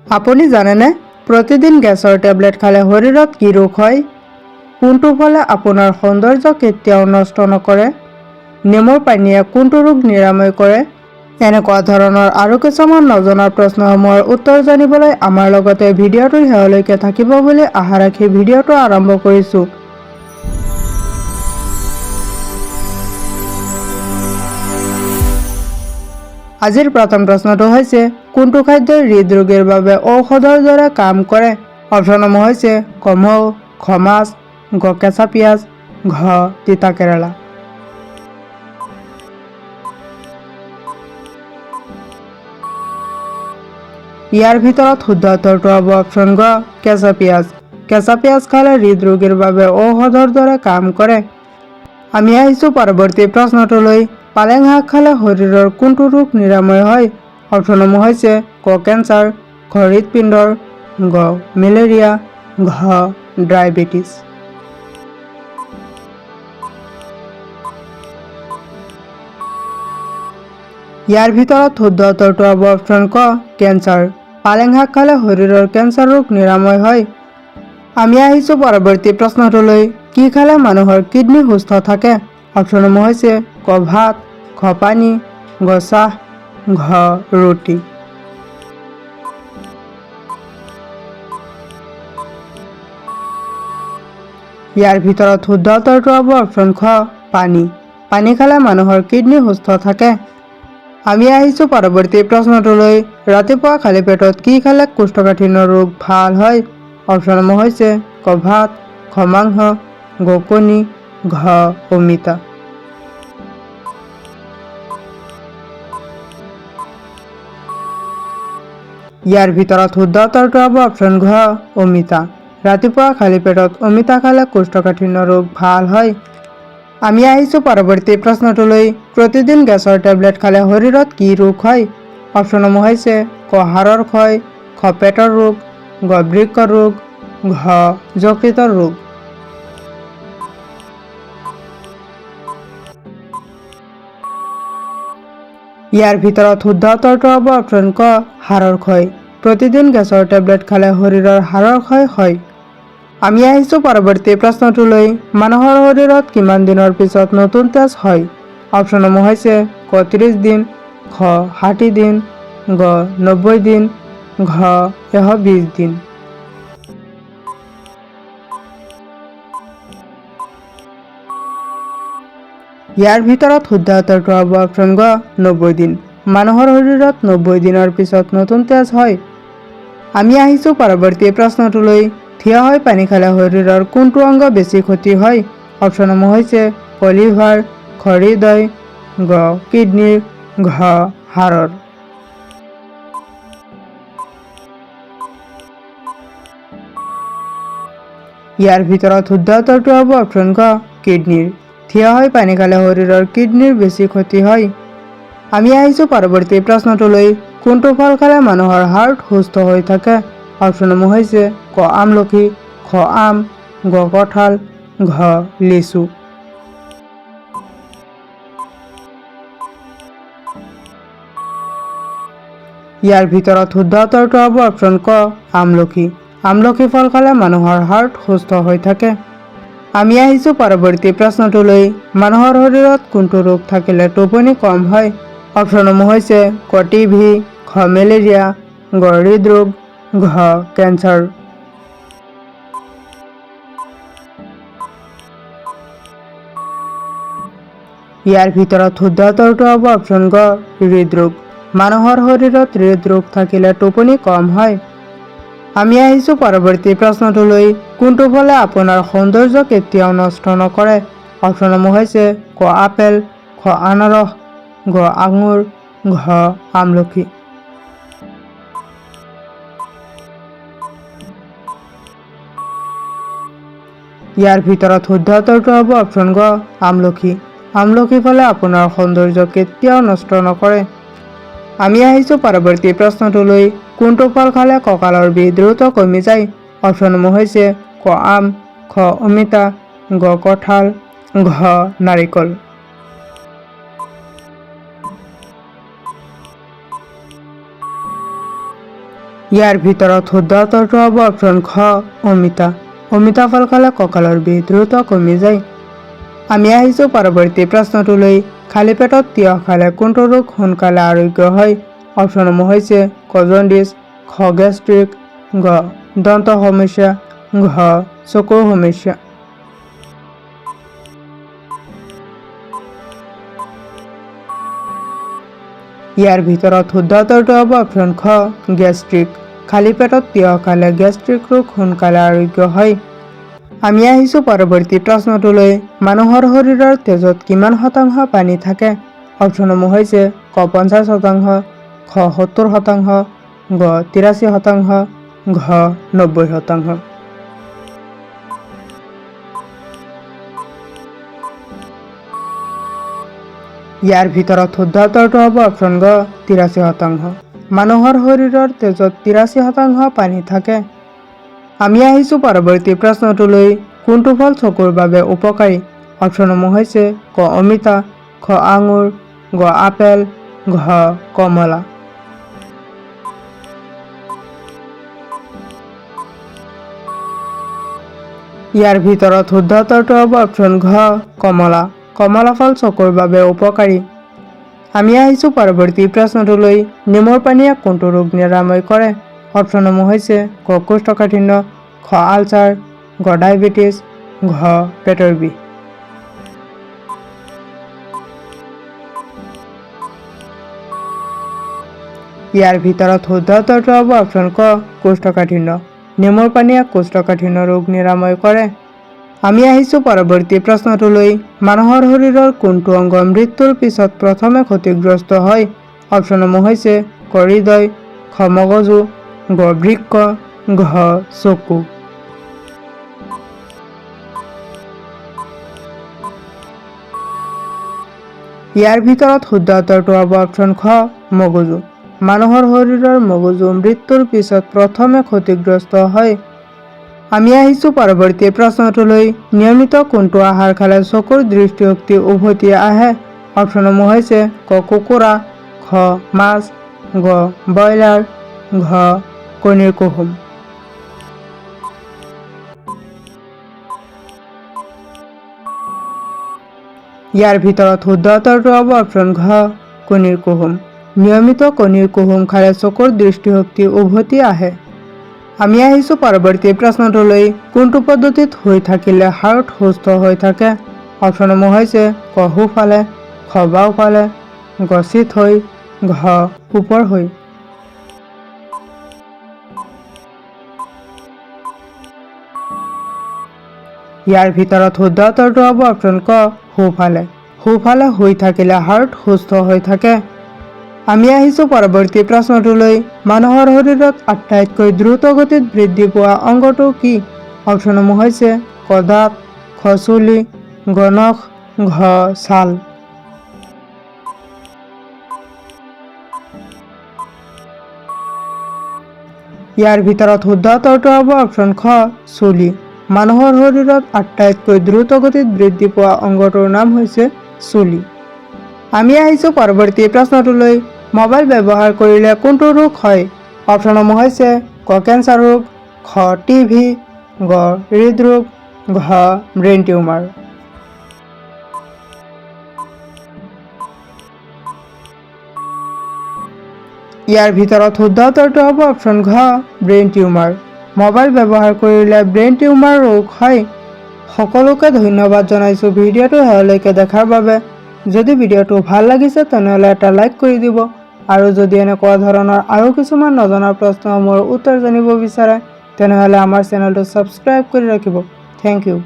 আপুনি জানেনে প্ৰতিদিন গেছৰ টেবলেট খালে শৰীৰত কি ৰোগ হয়? কোনটো ফলে আপোনাৰ সৌন্দৰ্য কেতিয়াও নষ্ট নকৰে? নেমুৰ পানীয়ে কোনটো ৰোগ নিৰাময় কৰে? এনেকুৱা ধৰণৰ আৰু কিছুমান নজনা প্ৰশ্নসমূহৰ উত্তৰ জানিবলৈ আমাৰ লগতে ভিডিঅ'টোৰ শেষলৈকে থাকিব বুলি আশা ৰাখি ভিডিঅ'টো আৰম্ভ কৰিছোঁ। আজিৰ প্ৰথম প্ৰশ্নটো হৈছে কোনটো খাদ্যই হৃদৰোগীৰ বাবে ঔষধৰ দৰে কাম কৰে? অপশ্যনসমূহ হৈছে ক মৌ, খ মাছ, গ কেঁচা পিঁয়াজ, ঘ তিতা কেৰেলা। ইয়াৰ ভিতৰত শুদ্ধ উত্তৰটো হ'ব অপশ্যন গ কেঁচা পিঁয়াজ। কেঁচা পিঁয়াজ খালে হৃদৰোগীৰ বাবে ঔষধৰ দৰে কাম কৰে। আমি আহিছোঁ পৰৱৰ্তী প্ৰশ্নটোলৈ। পালেং শাক খালে শৰীৰৰ কোনটো ৰোগ নিৰাময় হয়? অপশ্যনসমূহ হৈছে ক কেঞ্চাৰ, খ হৃদপিণ্ডৰ, গ মেলেৰিয়া, ঘ ডায়েবেটিছ। ইয়াৰ ভিতৰত শুদ্ধ উত্তৰটো হ'ব অপশ্যন ক কেঞ্চাৰ। পালেং শাক খালে শৰীৰৰ কেঞ্চাৰ ৰোগ নিৰাময় হয়। আমি আহিছোঁ পৰৱৰ্তী প্ৰশ্নটোলৈ। কি খালে মানুহৰ কিডনী সুস্থ থাকে? অপশ্যনসমূহ হৈছে ক ভাত, খ পানী, গ চাহ, ঘ ৰুটি। ইয়াৰ ভিতৰত শুদ্ধ উত্তৰটো হ'ব অপশ্যন খ পানী। পানী খালে মানুহৰ কিডনী সুস্থ থাকে। আমি আহিছোঁ পৰৱৰ্তী প্ৰশ্নটোলৈ। ৰাতিপুৱা খালী পেটত কি খালে কোষ্ঠকাঠিন্য ৰোগ ভাল হয়? অপশ্যনসমূহ হৈছে ক ভাত, খ মাংস, গ কণী, ঘ অমিতা। ইয়াৰ ভিতৰত শুদ্ধ উত্তৰটো হ'ব অপশ্যন ঘ অমিতা। ৰাতিপুৱা খালী পেটত অমিতা খালে কোষ্ঠকাঠিন্য ৰোগ ভাল হয়। আমি আহিছোঁ পৰৱৰ্তী প্ৰশ্নটোলৈ। প্ৰতিদিন গেছৰ টেবলেট খালে শৰীৰত কি ৰোগ হয়? অপশ্যনসমূহ হৈছে ক হাড়ৰ ক্ষয়, খ পেটৰ ৰোগ, গ বৃক্কৰ ৰোগ, ঘ যকৃতৰ ৰোগ। ইয়াৰ ভিতৰত শুদ্ধ উত্তৰটো হ'ব অপশ্যন ক হাড়ৰ ক্ষয়। প্ৰতিদিন গেছৰ টেবলেট খালে শৰীৰৰ হাড়ৰ ক্ষয় হয়। আমি আহিছোঁ পৰৱৰ্তী প্ৰশ্নটোলৈ। মানুহৰ শৰীৰত কিমান দিনৰ পিছত নতুন তেজ হয়? অপশ্যনসমূহ হৈছে ক 30 দিন, খ 60 দিন, গ 90 দিন, ঘ 120 দিন। ইয়াৰ ভিতৰত শুদ্ধ উত্তৰটো হ'ব অপশ্যন গ 90 দিন। মানুহৰ শৰীৰত 90 দিনৰ পিছত নতুন তেজ হয়। আমি আহিছোঁ পৰৱৰ্তী প্ৰশ্নটোলৈ। থিয় হৈ পানী খালে শৰীৰৰ কোনটো অংগ বেছি ক্ষতি হয়? অপশ্যনসমূহ হৈছে ক লিভাৰ, খ হৃদয়, গ কিডনীৰ, ঘ হাড়ৰ। ইয়াৰ ভিতৰত শুদ্ধ উত্তৰটো হ'ব অপশ্যন গ কিডনীৰ। থিয় হৈ পানী খালে শৰীৰৰ কিডনীৰ বেছি ক্ষতি হয়। আমি আহিছোঁ পৰৱৰ্তী প্ৰশ্নটোলৈ। কোনটো ফল খালে মানুহৰ হাৰ্ট সুস্থ হৈ থাকে? অপশ্যনসমূহ হৈছে ক আমলখি, খ আম, গ কঁঠাল, ঘ লিচু। ইয়াৰ ভিতৰত শুদ্ধ উত্তৰটো হ'ব অপশ্যন ক আমলখি। আমলখি ফল খালে মানুহৰ হাৰ্ট সুস্থ হৈ থাকে। আমি আহিছোঁ পৰৱৰ্তী প্ৰশ্নটোলৈ। মানুহৰ শৰীৰত কোনটো ৰোগ থাকিলে টোপনি কম হয়? অপশ্যনসমূহ হৈছে ক টিভি, খ মেলেৰিয়া, গ হৃদৰোগ, ঘ কেঞ্চাৰ। ইয়াৰ ভিতৰত শুদ্ধ উত্তৰটো হ'ব অপশ্যন গ হৃদৰোগ। মানুহৰ শৰীৰত হৃদৰোগ থাকিলে টোপনি কম হয়। আমি আহিছোঁ পৰৱৰ্তী প্ৰশ্নটোলৈ। কোনটো ফলে আপোনাৰ সৌন্দৰ্য কেতিয়াও নষ্ট নকৰে? অপশ্যনসমূহ হৈছে ক আপেল, খ আনাৰস, গ আঙুৰ, ঘ আমলখি। ইয়াৰ ভিতৰত শুদ্ধ উত্তৰটো হ'ব অপশ্যন গ আমলখি। আমলখি ফলে আপোনাৰ সৌন্দৰ্য কেতিয়াও নষ্ট নকৰে। আমি আহিছোঁ পৰৱৰ্তী প্ৰশ্নটোলৈ। কোনটো ফল খালে কঁকালৰ বিষ দ্ৰুত কমি যায়? অপশ্যনসমূহ হৈছে ক আম, খ অমিতা, গ কঁঠাল, ঘ নাৰিকল। ইয়াৰ ভিতৰত শুদ্ধ উত্তৰটো হ'ব অপশ্যন খ অমিতা। অমিতা ফল খালে কঁকালৰ বিষ দ্ৰুত কমি যায়। আমি আহিছোঁ পৰৱৰ্তী প্ৰশ্নটোলৈ। খালী পেটত তিয়হ খালে কোনটো ৰোগ সোনকালে আৰোগ্য হয়? অপশ্যনসমূহ হৈছে ক জণ্ডিছ, খ গেষ্ট্ৰিক, গ দন্ত সমস্যা, ঘ চকুৰ সমস্যা। ইয়াৰ ভিতৰত শুদ্ধ উত্তৰটো হ'ব অপশ্যন খ গেষ্ট্ৰিক। খালী পেটত তিয়হ খালে গেষ্ট্ৰিক ৰোগ সোনকালে আৰোগ্য হয়। আমি আহিছোঁ পৰৱৰ্তী প্ৰশ্নটোলৈ। মানুহৰ শৰীৰৰ তেজত কিমান শতাংশ পানী থাকে? অপশ্যনসমূহ হৈছে ক 50%, খ 70%, গ 83%, ঘ 90%। ইয়াৰ ভিতৰত শুদ্ধ উত্তৰটো হ'ব অপশ্যন গ 83%। মানুহৰ শৰীৰৰ তেজত 83% পানী থাকে। আমি আহিছোঁ পৰৱৰ্তী প্ৰশ্নটোলৈ। কোনটো ফল চকুৰ বাবে উপকাৰী? অপশ্যনসমূহ হৈছে ক অমিতা, খ আঙুৰ, গ আপেল, ঘ কমলা। ইয়াৰ ভিতৰত শুদ্ধ উত্তৰটো হ'ব অপশ্যন ঘ কমলা। কমলা ফল চকুৰ বাবে উপকাৰী। আমি আহিছোঁ পৰৱৰ্তী প্ৰশ্নটোলৈ। নেমুৰ পানীয়ে কোনটো ৰোগ নিৰাময় কৰে? অপশ্যনসমূহ হৈছে ক কোষ্ঠকাঠিন্য, খ আলচাৰ, গ ডায়েবেটিছ, ঘ পেটৰ বিষ। ইয়াৰ ভিতৰত শুদ্ধ উত্তৰটো হ'ব অপশ্যন ক কোষ্ঠকাঠিন্য। নেমুৰ পানীয়ে কোষ্ঠকাঠিন্য ৰোগ নিৰাময় কৰে। আমি আহিছোঁ পৰৱৰ্তী প্ৰশ্নটোলৈ। মানুহৰ শৰীৰৰ কোনটো অংগ মৃত্যুৰ পিছত প্ৰথমে ক্ষতিগ্ৰস্ত হয়? অপশ্যনসমূহ হৈছে ক হৃদয়, খ মগজু, গ বৃক্ক, ঘ চকু। ইয়াৰ ভিতৰত শুদ্ধ উত্তৰটো হ'ব অপশ্যন খ মগজু। মানুহৰ শৰীৰৰ মগজু মৃত্যুৰ পিছত প্ৰথমে ক্ষতিগ্ৰস্ত হয়। আমি আহিছোঁ পৰৱৰ্তী প্ৰশ্নটোলৈ। নিয়মিত কোনটো আহাৰ খালে চকুৰ দৃষ্টিশক্তি উভতি আহে? অপশ্যনসমূহ হৈছে ক কুকুৰা, খ মাছ, গ ব্ৰইলাৰ, ঘ কণীৰ কুহুম। ইয়াৰ ভিতৰত শুদ্ধ উত্তৰটো হ'ব অপশ্যন ঘ কণীৰ কুহুম। নিয়মিত কণীৰ কুহুম খালে চকুৰ দৃষ্টিশক্তি উভতি আহে। আমি আহিছোঁ পৰৱৰ্তী প্ৰশ্নটোলৈ। কোনটো পদ্ধতিত শুই থাকিলে হাৰ্ট সুস্থ হৈ থাকে? অপশ্যনসমূহ হৈছে ক সোঁফালে, খ বাওঁফালে, গ চিত হৈ, ঘ ওপৰ হৈ। ইয়াৰ ভিতৰত শুদ্ধ উত্তৰটো হ'ব অপশ্যন ক সোঁফালে। সোঁফালে শুই থাকিলে হাৰ্ট সুস্থ হৈ থাকে। আমি আহিছোঁ পৰৱৰ্তী প্ৰশ্নটোলৈ। মানুহৰ শৰীৰত আটাইতকৈ দ্ৰুত গতিত বৃদ্ধি পোৱা অংগটো কি? অপশ্যনসমূহ হৈছে ক দাঁত, খ চুলি, গ নখ, ঘ ছাল। ইয়াৰ ভিতৰত শুদ্ধ উত্তৰটো হ'ব অপশ্যন খ চুলি। মানুহৰ শৰীৰত আটাইতকৈ দ্ৰুত গতিত বৃদ্ধি পোৱা অংগটোৰ নাম হৈছে চুলি। আমি আহিছোঁ পৰৱৰ্তী প্ৰশ্নটোলৈ। মোবাইল ব্যৱহাৰ কৰিলে কোনটো ৰোগ হয়? অপশ্যনসমূহ হৈছে ক কেঞ্চাৰ ৰোগ, খ টিভি, গ হৃদৰোগ, ঘ ব্ৰেইন টিউমাৰ। ইয়াৰ ভিতৰত শুদ্ধ উত্তৰটো হ'ব অপশ্যন ঘ ব্ৰেইন টিউমাৰ। মোবাইল ব্যৱহাৰ কৰিলে ব্ৰেইন টিউমাৰ ৰোগ হয়। সকলোকে ধন্যবাদ জনাইছোঁ ভিডিঅ'টো শেষলৈকে দেখাৰ বাবে। যদি ভিডিঅ'টো ভাল লাগিছে তেনেহ'লে এটা লাইক কৰি দিব আৰু যদি এনেকুৱা ধৰণৰ আৰু কিছুমান নজনা প্ৰশ্নসমূহৰ উত্তৰ জানিব বিচাৰে তেনেহ'লে আমাৰ চেনেলটো ছাবস্ক্ৰাইব কৰি ৰাখিব। Thank U.